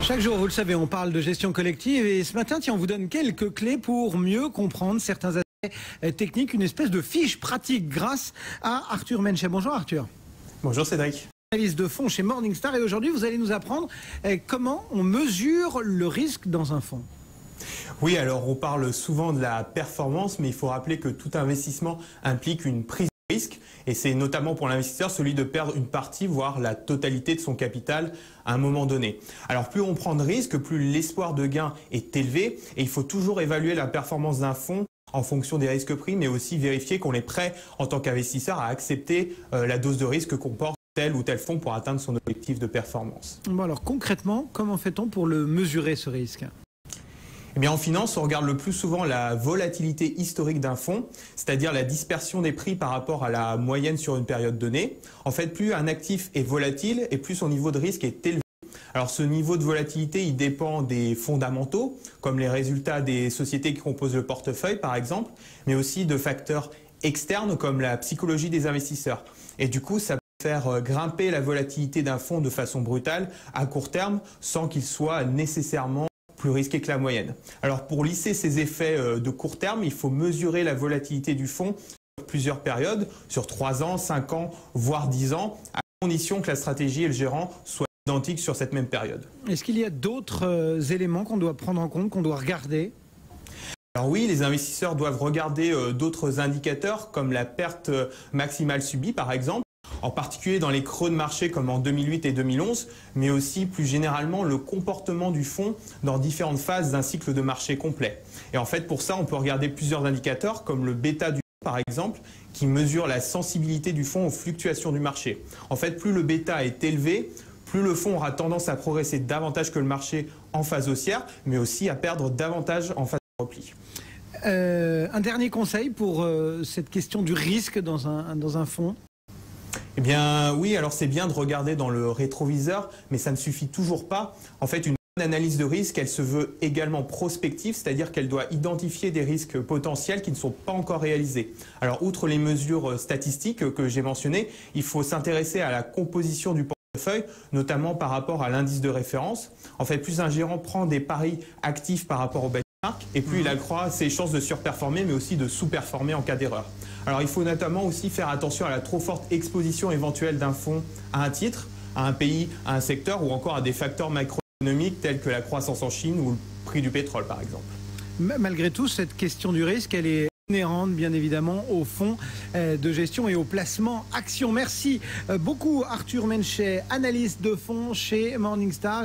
Chaque jour, vous le savez, on parle de gestion collective et ce matin, tiens, on vous donne quelques clés pour mieux comprendre certains aspects techniques, une espèce de fiche pratique grâce à Arthur Menchet. Bonjour Arthur. Bonjour Cédric. Analyse de fonds chez Morningstar et aujourd'hui, vous allez nous apprendre comment on mesure le risque dans un fonds. Oui, alors on parle souvent de la performance, mais il faut rappeler que tout investissement implique une prise de risque et c'est notamment pour l'investisseur celui de perdre une partie, voire la totalité de son capital à un moment donné. Alors plus on prend de risques, plus l'espoir de gain est élevé et il faut toujours évaluer la performance d'un fonds en fonction des risques pris, mais aussi vérifier qu'on est prêt en tant qu'investisseur à accepter la dose de risque qu'on porte tel ou tel fonds pour atteindre son objectif de performance. Bon alors concrètement, comment fait-on pour le mesurer ce risque ? Eh bien, en finance, on regarde le plus souvent la volatilité historique d'un fonds, c'est-à-dire la dispersion des prix par rapport à la moyenne sur une période donnée. En fait, plus un actif est volatile et plus son niveau de risque est élevé. Alors ce niveau de volatilité, il dépend des fondamentaux, comme les résultats des sociétés qui composent le portefeuille par exemple, mais aussi de facteurs externes comme la psychologie des investisseurs. Et du coup, ça peut faire grimper la volatilité d'un fonds de façon brutale à court terme sans qu'il soit nécessairement plus risqué que la moyenne. Alors pour lisser ces effets de court terme, il faut mesurer la volatilité du fonds sur plusieurs périodes, sur 3 ans, 5 ans, voire 10 ans, à condition que la stratégie et le gérant soient identiques sur cette même période. Est-ce qu'il y a d'autres éléments qu'on doit prendre en compte, qu'on doit regarder ? Alors oui, les investisseurs doivent regarder d'autres indicateurs comme la perte maximale subie par exemple, en particulier dans les creux de marché comme en 2008 et 2011, mais aussi plus généralement le comportement du fonds dans différentes phases d'un cycle de marché complet. Et en fait, pour ça, on peut regarder plusieurs indicateurs comme le bêta du fonds, par exemple, qui mesure la sensibilité du fonds aux fluctuations du marché. En fait, plus le bêta est élevé, plus le fonds aura tendance à progresser davantage que le marché en phase haussière, mais aussi à perdre davantage en phase de repli. Un dernier conseil pour cette question du risque dans un fonds ? Eh bien oui, alors c'est bien de regarder dans le rétroviseur, mais ça ne suffit toujours pas. En fait, une bonne analyse de risque, elle se veut également prospective, c'est-à-dire qu'elle doit identifier des risques potentiels qui ne sont pas encore réalisés. Alors outre les mesures statistiques que j'ai mentionnées, il faut s'intéresser à la composition du portefeuille, notamment par rapport à l'indice de référence. En fait, plus un gérant prend des paris actifs par rapport au benchmark, et plus il accroît ses chances de surperformer, mais aussi de sous-performer en cas d'erreur. Alors il faut notamment aussi faire attention à la trop forte exposition éventuelle d'un fonds à un titre, à un pays, à un secteur ou encore à des facteurs macroéconomiques tels que la croissance en Chine ou le prix du pétrole par exemple. Malgré tout, cette question du risque, elle est inhérente bien évidemment au fonds de gestion et au placement action. Merci beaucoup Arthur Menchet, analyste de fonds chez Morningstar.